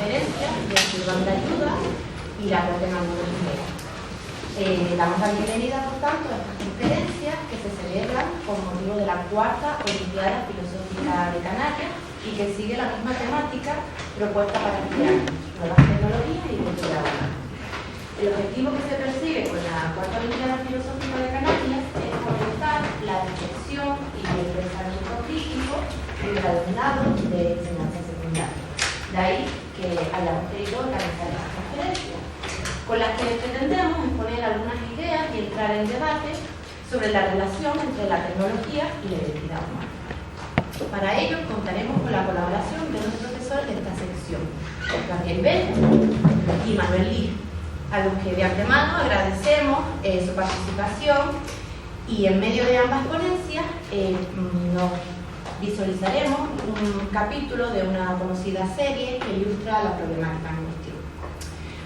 conferencias les sirvan de ayuda y la traten algunos ideas. Damos la bienvenida, por tanto, a estas conferencias que se celebran con motivo de la 4ª Olimpiada Filosófica de Canarias y que sigue la misma temática propuesta para este año: nuevas tecnologías y cultura humana. El objetivo que se persigue con la 4ª Olimpiada Filosófica de Canarias es fomentar la reflexión y el pensamiento crítico del alumnado de enseñanza secundaria. De ahí que hayamos querido organizar estas conferencias, con las que pretendemos exponer algunas ideas y entrar en debate sobre la relación entre la tecnología y la identidad humana. Para ello contaremos con la colaboración de dos profesores de esta sección, Gabriel Bello y Manuel Lee, a los que de antemano agradecemos su participación, y en medio de ambas ponencias nos visualizaremos un capítulo de una conocida serie que ilustra la problemática en cuestión.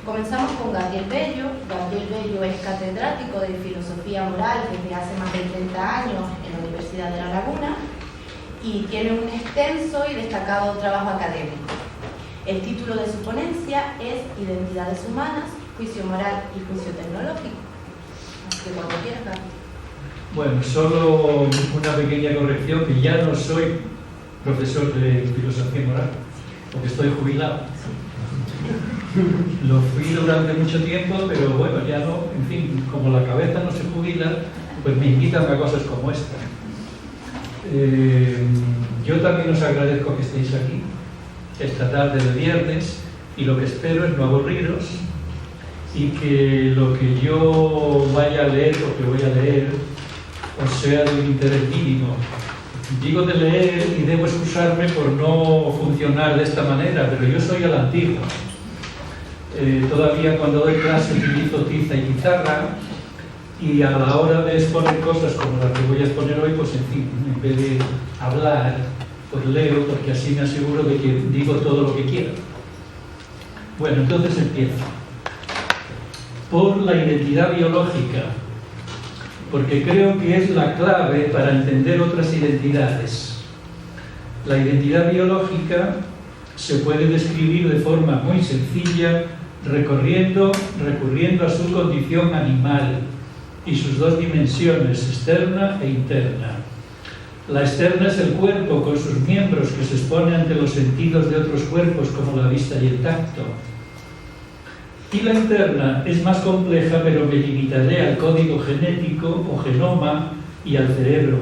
Comenzamos con Gabriel Bello. Gabriel Bello es catedrático de Filosofía Moral desde hace más de 30 años en la Universidad de La Laguna y tiene un extenso y destacado trabajo académico. El título de su ponencia es Identidades humanas, juicio moral y juicio tecnológico. Así que cuando quieras, Gabriel. Bueno, solo una pequeña corrección, que ya no soy profesor de filosofía moral, porque estoy jubilado. Lo fui durante mucho tiempo, pero bueno, ya no, en fin, como la cabeza no se jubila, pues me invitan a cosas como esta. Yo también os agradezco que estéis aquí esta tarde de viernes, y lo que espero es no aburriros, y que lo que yo vaya a leer, o que voy a leer, os sea de un interés mínimo. Digo de leer y debo excusarme por no funcionar de esta manera, pero yo soy a la antigua. Todavía cuando doy clase utilizo tiza y pizarra, y a la hora de exponer cosas como las que voy a exponer hoy, pues en fin, en vez de hablar, pues leo, porque así me aseguro de que digo todo lo que quiero. Bueno, entonces empiezo. Por la identidad biológica, porque creo que es la clave para entender otras identidades. La identidad biológica se puede describir de forma muy sencilla recurriendo a su condición animal y sus dos dimensiones, externa e interna. La externa es el cuerpo con sus miembros que se expone ante los sentidos de otros cuerpos como la vista y el tacto. Y la interna es más compleja, pero me limitaré al código genético o genoma y al cerebro,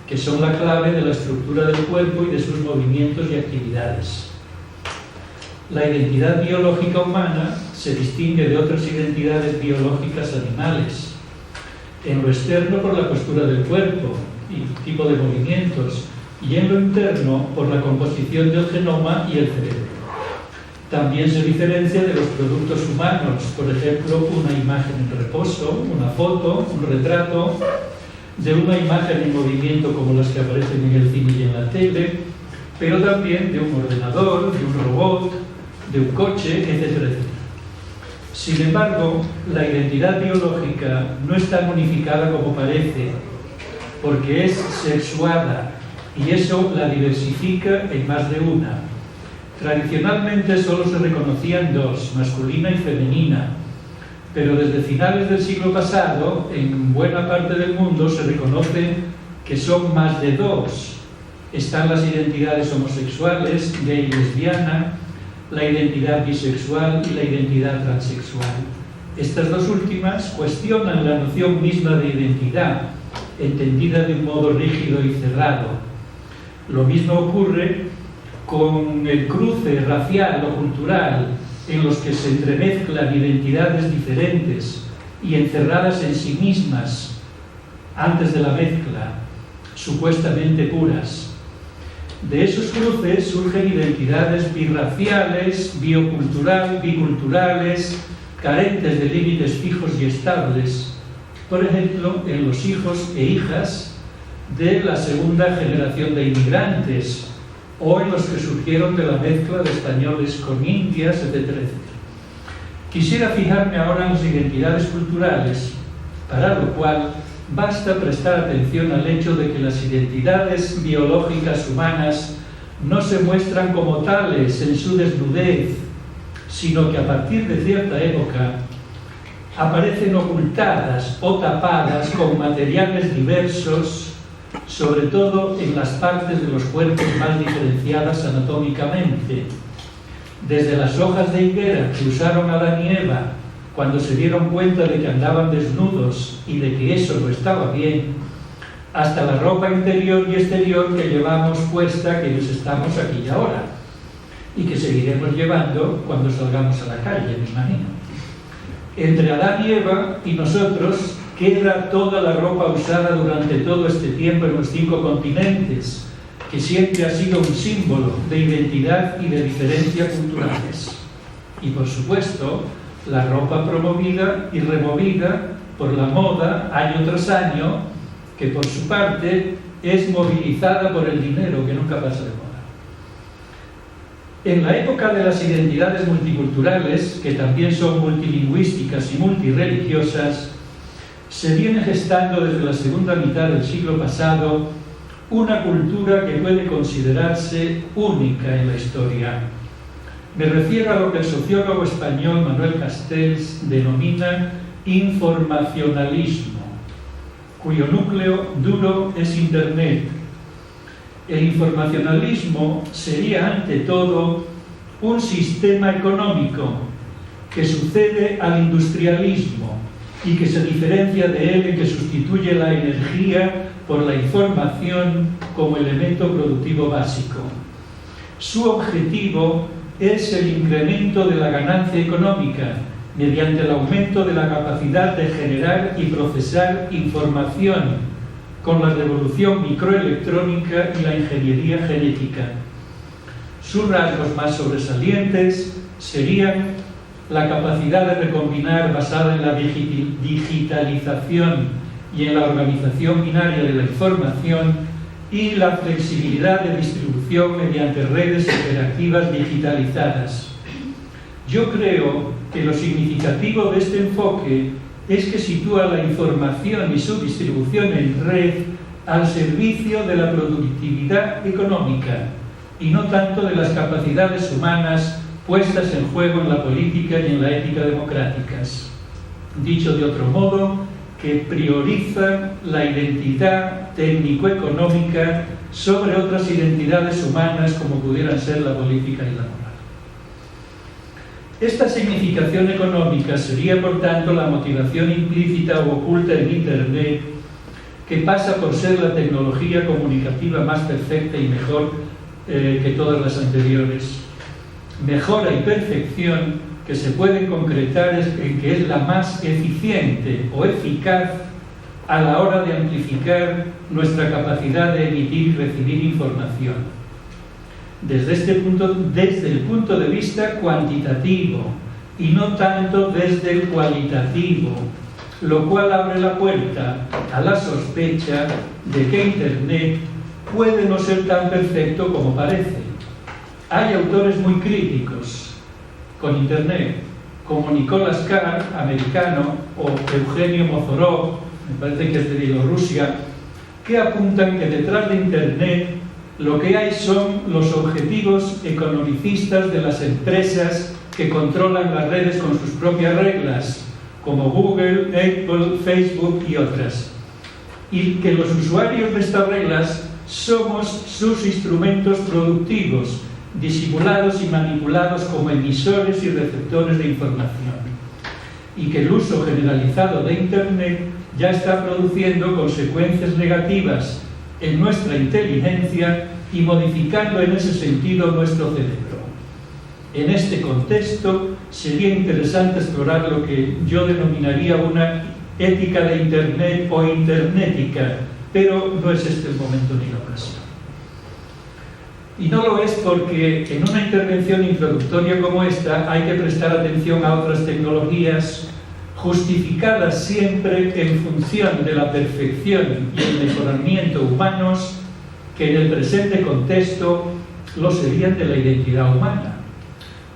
que son la clave de la estructura del cuerpo y de sus movimientos y actividades. La identidad biológica humana se distingue de otras identidades biológicas animales. En lo externo por la postura del cuerpo y tipo de movimientos, y en lo interno por la composición del genoma y el cerebro. También se diferencia de los productos humanos, por ejemplo, una imagen en reposo, una foto, un retrato, de una imagen en movimiento como las que aparecen en el cine y en la tele, pero también de un ordenador, de un robot, de un coche, etcétera, etcétera. Sin embargo, la identidad biológica no es tan unificada como parece, porque es sexuada, y eso la diversifica en más de una. Tradicionalmente solo se reconocían dos, masculina y femenina, pero desde finales del siglo pasado, en buena parte del mundo se reconoce que son más de dos. Están las identidades homosexuales, gay y lesbiana, la identidad bisexual y la identidad transexual. Estas dos últimas cuestionan la noción misma de identidad, entendida de un modo rígido y cerrado. Lo mismo ocurre con el cruce racial o cultural, en los que se entremezclan identidades diferentes y encerradas en sí mismas antes de la mezcla, supuestamente puras. De esos cruces surgen identidades birraciales, biculturales, carentes de límites fijos y estables, por ejemplo, en los hijos e hijas de la segunda generación de inmigrantes, o en los que surgieron de la mezcla de españoles con indias, etcétera, etcétera. Quisiera fijarme ahora en las identidades culturales, para lo cual basta prestar atención al hecho de que las identidades biológicas humanas no se muestran como tales en su desnudez sino que a partir de cierta época aparecen ocultadas o tapadas con materiales diversos, sobre todo en las partes de los cuerpos más diferenciadas anatómicamente. Desde las hojas de higuera que usaron Adán y Eva cuando se dieron cuenta de que andaban desnudos y de que eso no estaba bien, hasta la ropa interior y exterior que llevamos puesta, que nos estamos aquí y ahora, y que seguiremos llevando cuando salgamos a la calle, me imagino. Entre Adán y Eva y nosotros queda toda la ropa usada durante todo este tiempo en los 5 continentes, que siempre ha sido un símbolo de identidad y de diferencia culturales. Y por supuesto, la ropa promovida y removida por la moda año tras año, que por su parte es movilizada por el dinero, que nunca pasa de moda. En la época de las identidades multiculturales, que también son multilingüísticas y multireligiosas, se viene gestando desde la segunda mitad del siglo pasado una cultura que puede considerarse única en la historia. Me refiero a lo que el sociólogo español Manuel Castells denomina informacionalismo, cuyo núcleo duro es Internet. El informacionalismo sería ante todo un sistema económico que sucede al industrialismo y que se diferencia de él en que sustituye la energía por la información como elemento productivo básico. Su objetivo es el incremento de la ganancia económica mediante el aumento de la capacidad de generar y procesar información con la revolución microelectrónica y la ingeniería genética. Sus rasgos más sobresalientes serían la capacidad de recombinar basada en la digitalización y en la organización binaria de la información y la flexibilidad de distribución mediante redes interactivas digitalizadas. Yo creo que lo significativo de este enfoque es que sitúa la información y su distribución en red al servicio de la productividad económica y no tanto de las capacidades humanas puestas en juego en la política y en la ética democráticas. Dicho de otro modo, que prioriza la identidad técnico-económica sobre otras identidades humanas como pudieran ser la política y la moral. Esta significación económica sería, por tanto, la motivación implícita o oculta en Internet, que pasa por ser la tecnología comunicativa más perfecta y mejor que todas las anteriores. Mejora y perfección que se puede concretar en que es la más eficiente o eficaz a la hora de amplificar nuestra capacidad de emitir y recibir información. Desde el punto de vista cuantitativo y no tanto desde el cualitativo, lo cual abre la puerta a la sospecha de que Internet puede no ser tan perfecto como parece. Hay autores muy críticos con Internet, como Nicolás Carr, americano, o Eugenio Mozorov, me parece que es de Bielorrusia, que apuntan que detrás de Internet lo que hay son los objetivos economicistas de las empresas que controlan las redes con sus propias reglas, como Google, Apple, Facebook y otras. Y que los usuarios de estas reglas somos sus instrumentos productivos, disimulados y manipulados como emisores y receptores de información. Y que el uso generalizado de Internet ya está produciendo consecuencias negativas en nuestra inteligencia y modificando en ese sentido nuestro cerebro. En este contexto sería interesante explorar lo que yo denominaría una ética de Internet o internética, pero no es este el momento ni la ocasión. Y no lo es porque en una intervención introductoria como esta hay que prestar atención a otras tecnologías justificadas siempre en función de la perfección y el mejoramiento humanos que en el presente contexto lo serían de la identidad humana.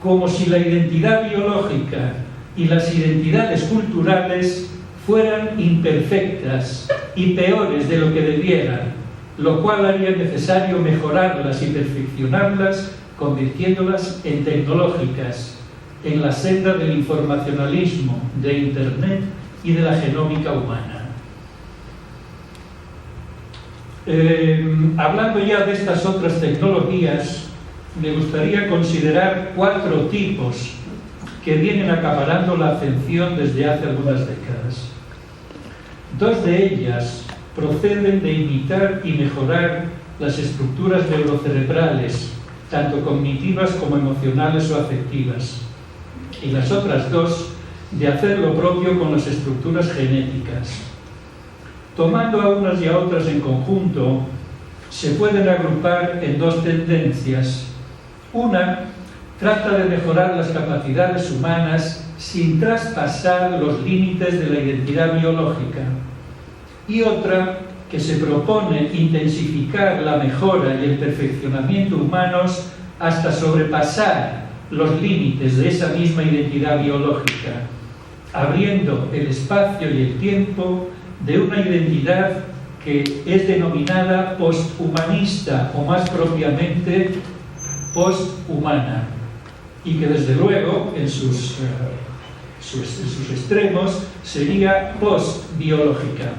Como si la identidad biológica y las identidades culturales fueran imperfectas y peores de lo que debieran, lo cual haría necesario mejorarlas y perfeccionarlas, convirtiéndolas en tecnológicas, en la senda del informacionalismo, de Internet y de la genómica humana. Hablando ya de estas otras tecnologías, me gustaría considerar 4 tipos que vienen acaparando la atención desde hace algunas décadas. 2 de ellas proceden de imitar y mejorar las estructuras neurocerebrales, tanto cognitivas como emocionales o afectivas, y las otras 2 de hacer lo propio con las estructuras genéticas. Tomando a unas y a otras en conjunto, se pueden agrupar en 2 tendencias. Una trata de mejorar las capacidades humanas sin traspasar los límites de la identidad biológica, y otra que se propone intensificar la mejora y el perfeccionamiento humanos hasta sobrepasar los límites de esa misma identidad biológica, abriendo el espacio y el tiempo de una identidad que es denominada posthumanista, o más propiamente posthumana, y que desde luego en sus extremos sería postbiológica.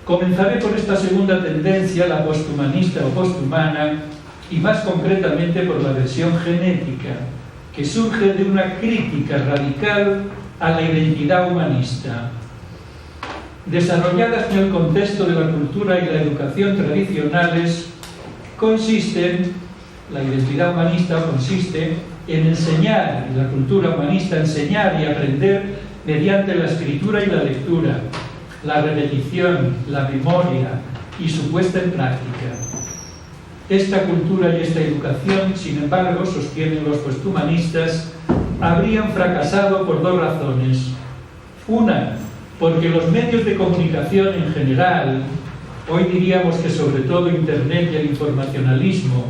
Comenzaré por esta segunda tendencia, la posthumanista o posthumana, y más concretamente por la versión genética, que surge de una crítica radical a la identidad humanista. Desarrolladas en el contexto de la cultura y la educación tradicionales, la identidad humanista consiste en enseñar, y la cultura humanista enseñar y aprender mediante la escritura y la lectura, la repetición, la memoria y su puesta en práctica. Esta cultura y esta educación, sin embargo, sostienen los posthumanistas, habrían fracasado por 2 razones. Una, porque los medios de comunicación en general, hoy diríamos que sobre todo Internet y el informacionalismo,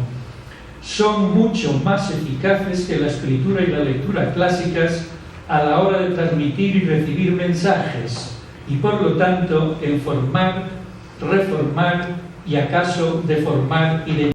son mucho más eficaces que la escritura y la lectura clásicas a la hora de transmitir y recibir mensajes, y por lo tanto en formar, reformar y acaso deformar identidades.